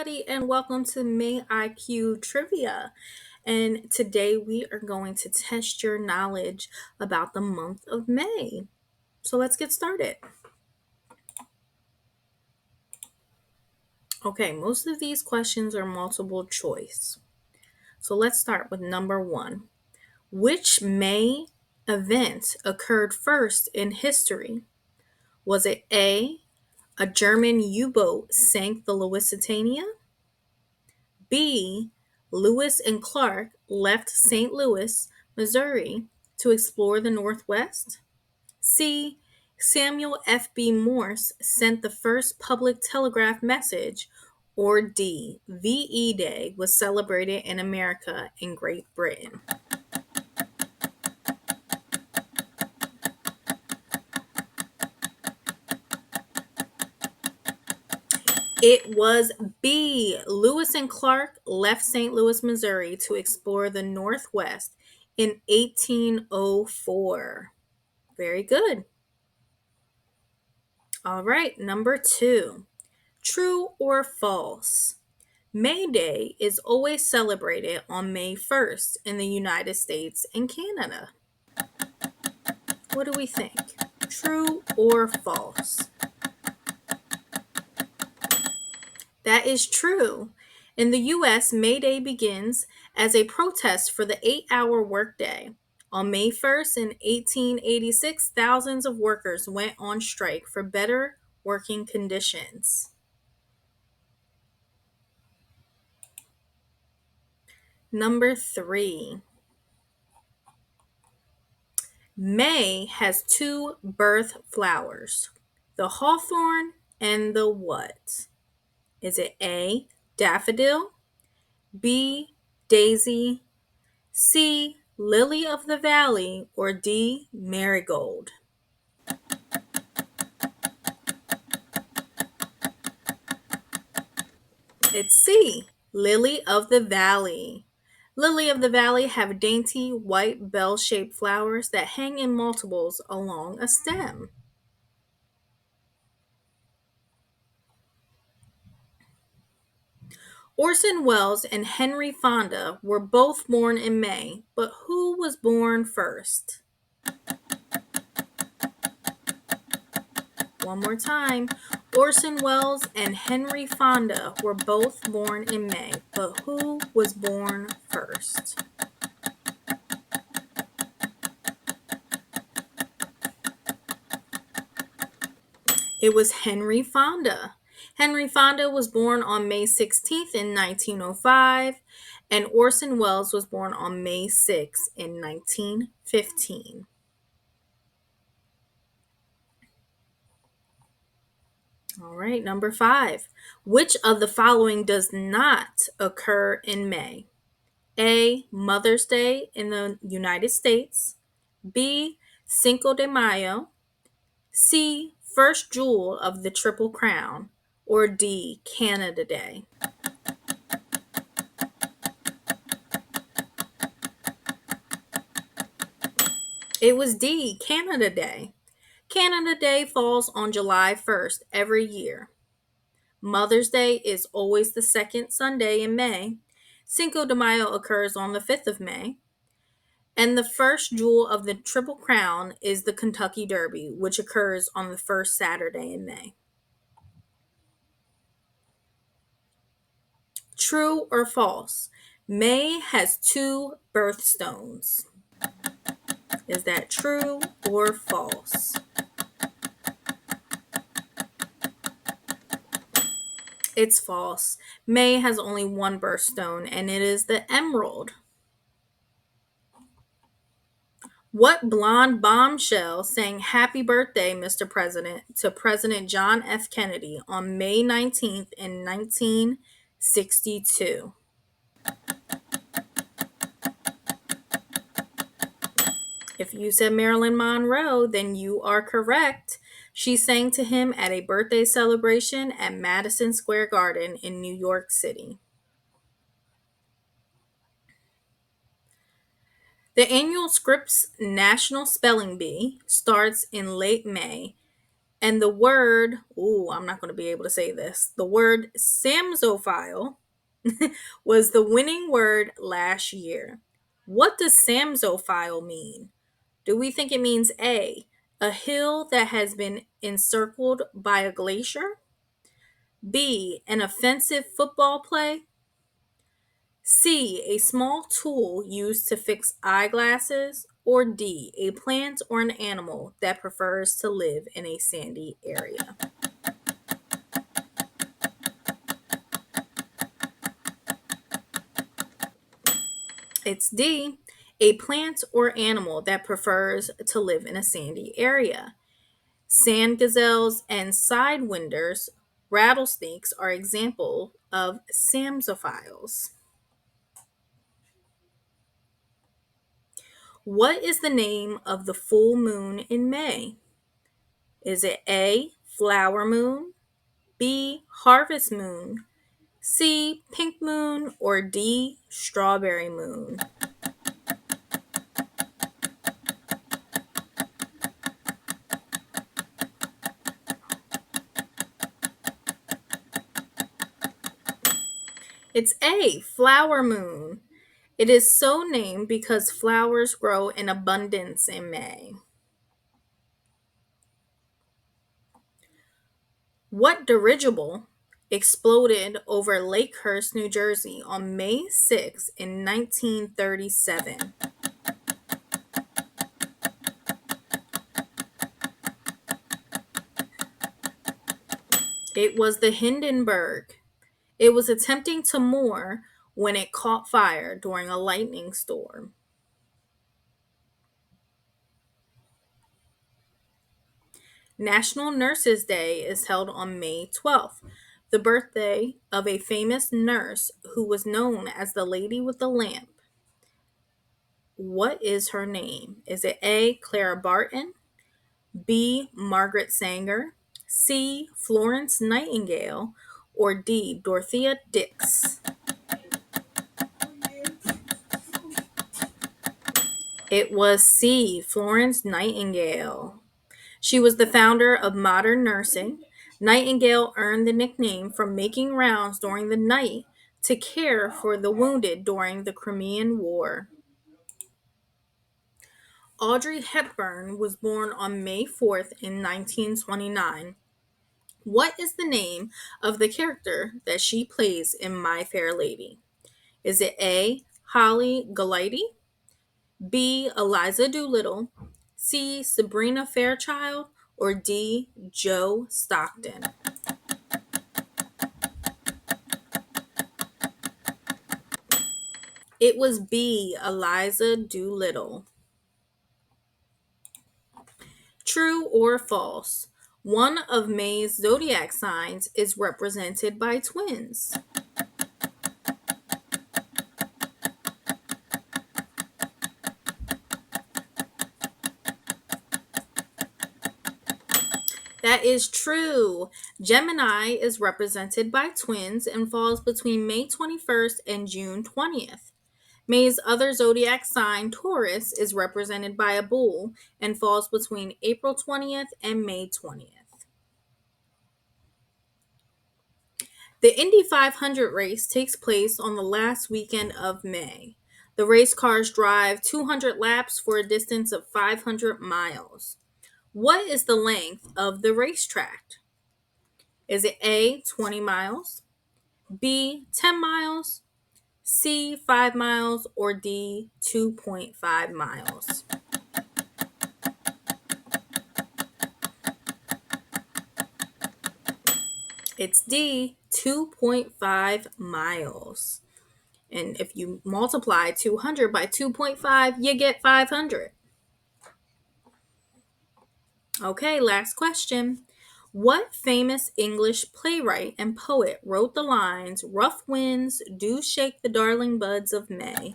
everybody, and welcome to May IQ Trivia. And today we are going to test your knowledge about the month of May. So let's get started. Okay, most of these questions are multiple choice. So let's start with number one. Which May event occurred first in history? Was it A German U boat sank the Lusitania? B. Lewis and Clark left St. Louis, Missouri to explore the Northwest. C. Samuel F.B. Morse sent the first public telegraph message. Or D. VE Day was celebrated in America and Great Britain. It was B. Lewis and Clark left St. Louis, Missouri to explore the Northwest in 1804. Very good. All right, number two. True or false? May Day is always celebrated on May 1st in the United States and Canada. What do we think? True or false? That is true. In the US, May Day begins as a protest for the 8-hour workday. On May 1st in 1886, thousands of workers went on strike for better working conditions. Number three. May has two birth flowers, the hawthorn and the what? Is it A, daffodil, B, daisy, C, lily of the valley, or D, marigold? It's C, lily of the valley. Lily of the valley have dainty white bell-shaped flowers that hang in multiples along a stem. Orson Welles and Henry Fonda were both born in May, but who was born first? One more time. Orson Welles and Henry Fonda were both born in May, but who was born first? It was Henry Fonda. Henry Fonda was born on May 16th in 1905, and Orson Welles was born on May 6th in 1915. All right, number five. Which of the following does not occur in May? A. Mother's Day in the United States. B. Cinco de Mayo. C. First jewel of the Triple Crown. Or D. Canada Day. It was D. Canada Day. Canada Day falls on July 1st every year. Mother's Day is always the second Sunday in May. Cinco de Mayo occurs on the 5th of May. And the first jewel of the Triple Crown is the Kentucky Derby, which occurs on the first Saturday in May. True or false? May has two birthstones. Is that true or false? It's false. May has only one birthstone, and it is the emerald. What blonde bombshell sang Happy Birthday, Mr. President to President John F. Kennedy on May 19th in 1962? If you said Marilyn Monroe, then you are correct. She sang to him at a birthday celebration at Madison Square Garden in New York City. The annual Scripps National Spelling Bee starts in late May And the word, I'm not going to be able to say this. The word Samsophile was the winning word last year. What does Samsophile mean? Do we think it means a hill that has been encircled by a glacier? B, an offensive football play? C, a small tool used to fix eyeglasses? Or D, a plant or an animal that prefers to live in a sandy area? It's D, a plant or animal that prefers to live in a sandy area. Sand gazelles and sidewinders, rattlesnakes are examples of samsophiles. What is the name of the full moon in May? Is it A, flower moon, B, harvest moon, C, pink moon, or D, strawberry moon? It's A, flower moon. It is so named because flowers grow in abundance in May. What dirigible exploded over Lakehurst, New Jersey on May 6 in 1937? It was the Hindenburg. It was attempting to moor when it caught fire during a lightning storm. National Nurses Day is held on May 12th, the birthday of a famous nurse who was known as the Lady with the Lamp. What is her name? Is it A, Clara Barton, B, Margaret Sanger, C, Florence Nightingale, or D, Dorothea Dix? It was C, Florence Nightingale. She was the founder of modern nursing. Nightingale earned the nickname from making rounds during the night to care for the wounded during the Crimean War. Audrey Hepburn was born on May 4th in 1929. What is the name of the character that she plays in My Fair Lady? Is it A, Holly Golightly, B, Eliza Doolittle, C, Sabrina Fairchild, or D, Joe Stockton? It was B, Eliza Doolittle. True or false? One of May's zodiac signs is represented by twins. That is true. Gemini is represented by twins and falls between May 21st and June 20th. May's other zodiac sign, Taurus, is represented by a bull and falls between April 20th and May 20th. The Indy 500 race takes place on the last weekend of May. The race cars drive 200 laps for a distance of 500 miles. What is the length of the racetrack? Is it A, 20 miles, B, 10 miles, C, 5 miles, or D, 2.5 miles? It's D, 2.5 miles. And if you multiply 200 by 2.5, you get 500. Okay, last question. What famous English playwright and poet wrote the lines, "Rough winds do shake the darling buds of May"?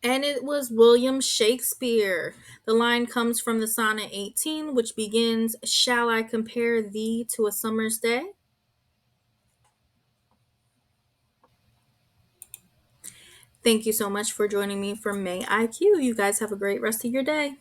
And it was William Shakespeare. The line comes from the Sonnet 18, which begins, "Shall I compare thee to a summer's day?" Thank you so much for joining me for May IQ. You guys have a great rest of your day.